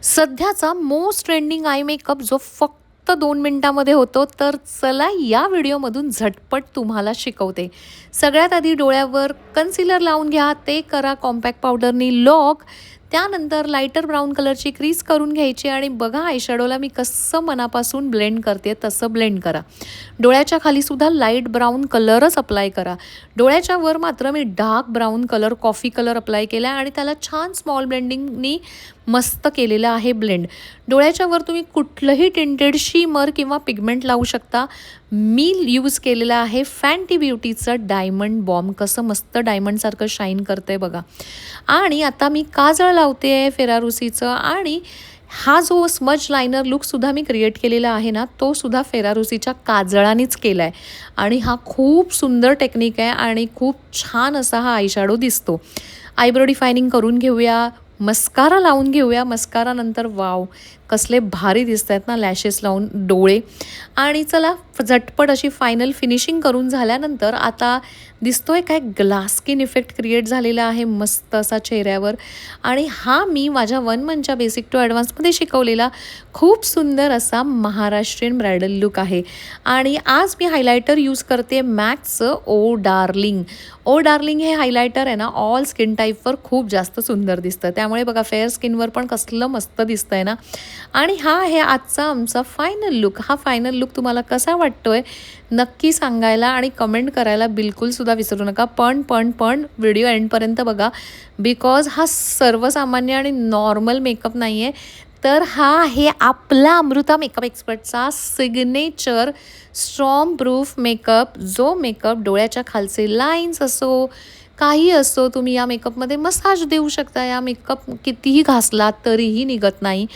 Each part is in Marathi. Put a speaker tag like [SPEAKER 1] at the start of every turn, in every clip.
[SPEAKER 1] सध्याचा मोस्ट ट्रेंडिंग आय मेकअप जो फक्त 2 मिनिटामध्ये होतो, तर चला या व्हिडिओमधून झटपट तुम्हाला शिकवते. सगळ्यात आधी डोळ्यावर कन्सिलर लावून घ्या, ते करा कॉम्पॅक्ट पावडरनी लॉक. त्यानंतर लायटर ब्राऊन कलरची क्रीज करून घ्यायची आणि बघा आयशॅडोला मी कसं मनापासून ब्लेंड करते तसं ब्लेंड करा. डोळ्याच्या खालीसुद्धा लाईट ब्राऊन कलरच अप्लाय करा. डोळ्याच्या वर मात्र मी dark brown colour, coffee colour apply केला आणि त्याला छान स्मॉल ब्लेंडिंगनी मस्त केलेलं आहे ब्लेंड. डोळ्याच्या वर तुम्ही कुठलंही टिंटेड शिमर किंवा पिगमेंट लावू शकता. मी यूज केलेलं आहे फॅन्टी ब्युटीचं डायमंड बॉम्ब. कसं मस्त डायमंडसारखं शाईन करतंय बघा. आणि आता मी काजळ लावते आहे फेरारुसीचं. आणि हा जो स्मज लायनर लुकसुद्धा मी क्रिएट केलेला आहे ना, तो सुद्धा फेरारुसीच्या काजळानेच केला आहे. आणि हा खूप सुंदर टेक्निक आहे आणि खूप छान असा हा आयशॅडो दिसतो. आयब्रो डिफायनिंग करून घेऊया, मस्कारा लावून घेऊया. मस्कारा नंतर वाव कसले भारी दिसत आहेत ना लॅशेस लावून डोळे. आणि चला झटपट अशी फायनल फिनिशिंग करून झाल्यानंतर आता दिसतोय काय ग्लास स्किन इफेक्ट क्रिएट झालेला आहे मस्त असा चेहऱ्यावर. आणि हा मी माझ्या 1 मंथच्या बेसिक टू ॲडव्हान्समध्ये शिकवलेला खूप सुंदर असा महाराष्ट्रीयन ब्रायडल लुक आहे. आणि आज मी हायलायटर यूज करते मॅकचं ओ डार्लिंग. ओ डार्लिंग हे हायलायटर आहे ना, ऑल स्किन टाईपवर खूप जास्त सुंदर दिसतं. त्यामुळे बघा फेअर स्किनवर पण कसलं मस्त दिसतं आहे ना. आणि हा आहे आजचा आमचा फायनल लुक. हा फायनल लुक तुम्हाला कसा वाटतोय नक्की सांगायला आणि कमेंट करायला बिलकुलसुद्धा विसरू नका. पण व्हिडिओ एंडपर्यंत बघा, बिकॉज हा सर्वसामान्य आणि नॉर्मल मेकअप नाही आहे, तर हा आहे आपला अमृता मेकअप एक्सपर्टचा सिग्नेचर स्ट्रॉंग प्रूफ मेकअप. जो मेकअप डोळ्याच्या खालचे लाईन्स असो काही असो, तुम्ही या मेकअपमध्ये मसाज देऊ शकता. या मेकअप कितीही घासला तरीही निघत नाही.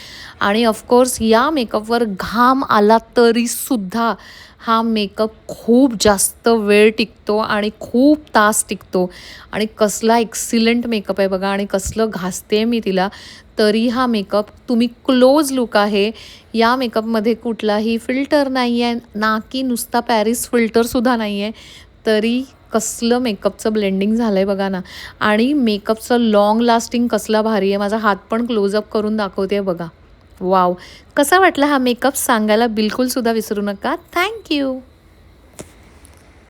[SPEAKER 1] आणि ऑफकोर्स या मेकअपवर घाम आला तरीसुद्धा हा मेकअप खूप जास्त वेळ टिकतो आणि खूप तास टिकतो. आणि कसला एक्सिलंट मेकअप आहे बघा. आणि कसलं घासते मी तिला तरी हा मेकअप तुम्ही क्लोज लुक आहे. या मेकअपमध्ये कुठलाही फिल्टर नाही आहे, ना की नुसता पॅरिस फिल्टरसुद्धा नाही आहे. तरी कसलं मेकअपचं ब्लेंडिंग झालं आहे बघा ना. आणि मेकअपचं लाँग लास्टिंग कसला भारी आहे. माझा हात पण क्लोजअप करून दाखवते बघा. वाव, कसा वाटला हा मेकअप सांगायला बिलकुलसुद्धा विसरू नका. थँक्यू.